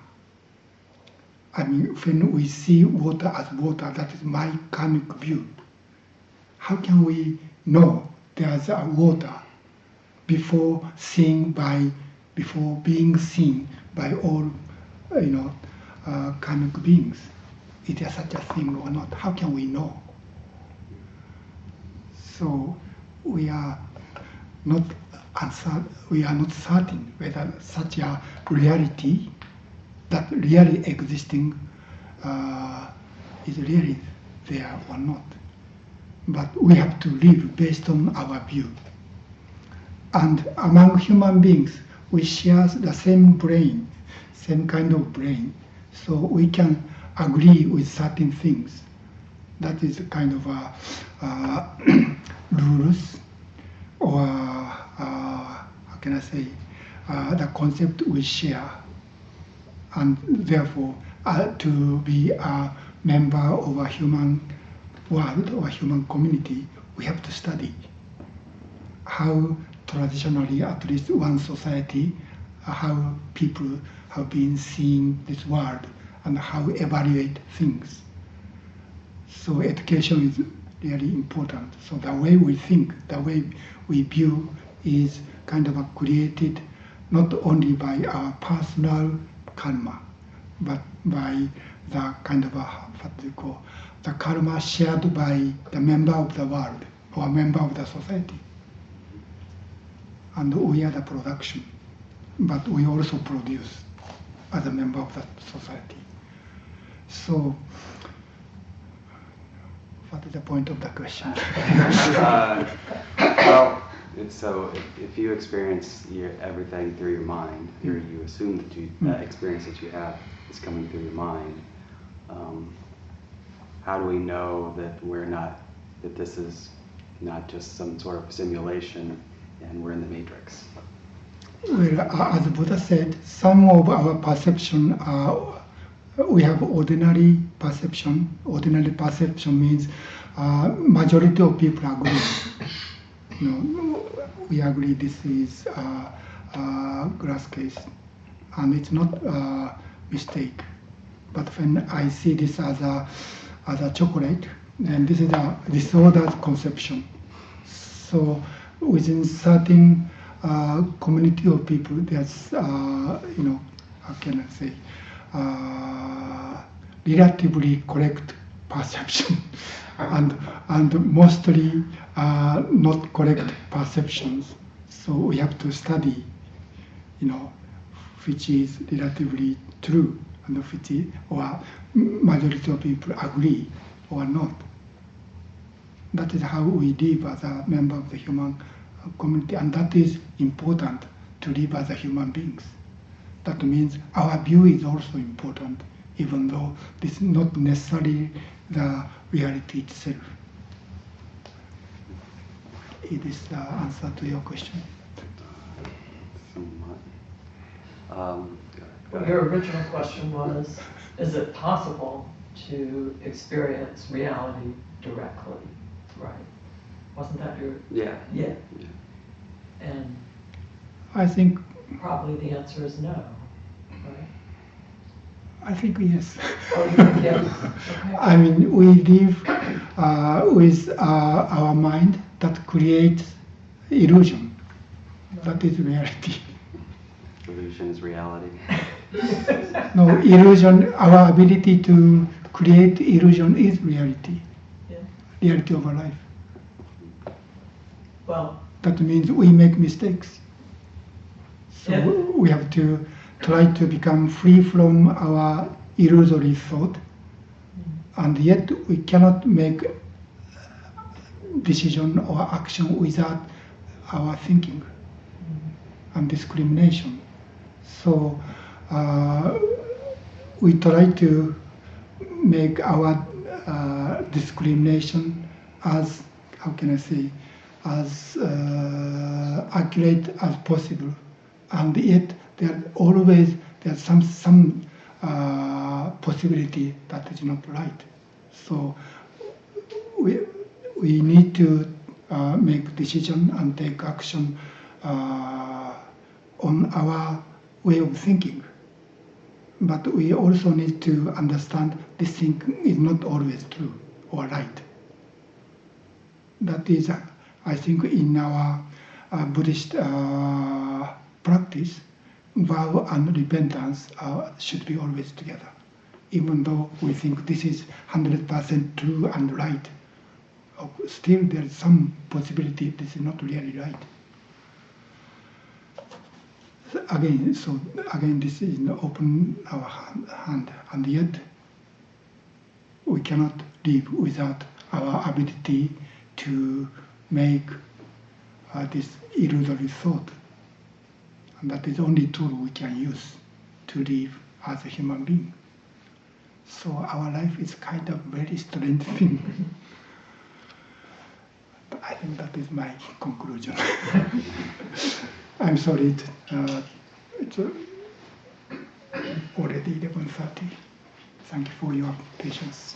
I mean, when we see water as water, that is my karmic view. How can we know there's a water before being seen by all, karmic beings? It is such a thing or not? How can we know? So we are not certain whether such a reality that really existing is really there or not. But we have to live based on our view. And among human beings, we share the same brain, same kind of brain, so we can agree with certain things. That is kind of rules, or how can I say, the concept we share. And therefore, to be a member of a human world or human community, we have to study how traditionally, at least one society, how people have been seeing this world and how evaluate things. So education is really important. So the way we think, the way we view is kind of created not only by our personal karma, but by the kind of the karma shared by the member of the world or member of the society. and we are the production, but we also produce as a member of that society. So, what is the point of the question? Well, so if you experience everything through your mind, or you assume that that experience that you have is coming through your mind, how do we know that this is not just some sort of simulation and we're in the matrix? Well, as Buddha said, some of our perception are, we have ordinary perception. Ordinary perception means majority of people agree. We agree this is a glass case, and it's not a mistake. But when I see this as a chocolate, then this is a disordered conception. So within certain community of people, there's how can I say, relatively correct perception, and mostly not correct perceptions. So we have to study, which is relatively true and which is, or majority of people agree or not. That is how we live as a member of the human community, and that is important to live as a human beings. That means our view is also important, even though this is not necessarily the reality itself. Is this the answer to your question? Your original question was, is it possible to experience reality directly? Right. Wasn't that your... Yeah. And I think probably the answer is no, right? I think yes. Oh, you think yes? Okay. I mean, we live with our mind that creates illusion. That is reality. Illusion is reality. No, illusion, our ability to create illusion is reality. Yeah. Reality of our life. Well, That means we make mistakes. So yeah. we have to try to become free from our illusory thought, and yet we cannot make decision or action without our thinking and discrimination. So we try to make our discrimination as, how can I say, as accurate as possible, and yet there's some possibility that is not right. So we need to make decision and take action on our way of thinking. But we also need to understand this thing is not always true or right. That is, I think, in our Buddhist practice, vow and repentance should be always together. Even though we think this is 100% true and right, still there is some possibility this is not really right. Again, this is open our hand, and yet we cannot live without our ability to make this illusory thought, and that is the only tool we can use to live as a human being. So our life is kind of very strange thing. I think that is my conclusion. I'm sorry, it's already 11:30. Thank you for your patience.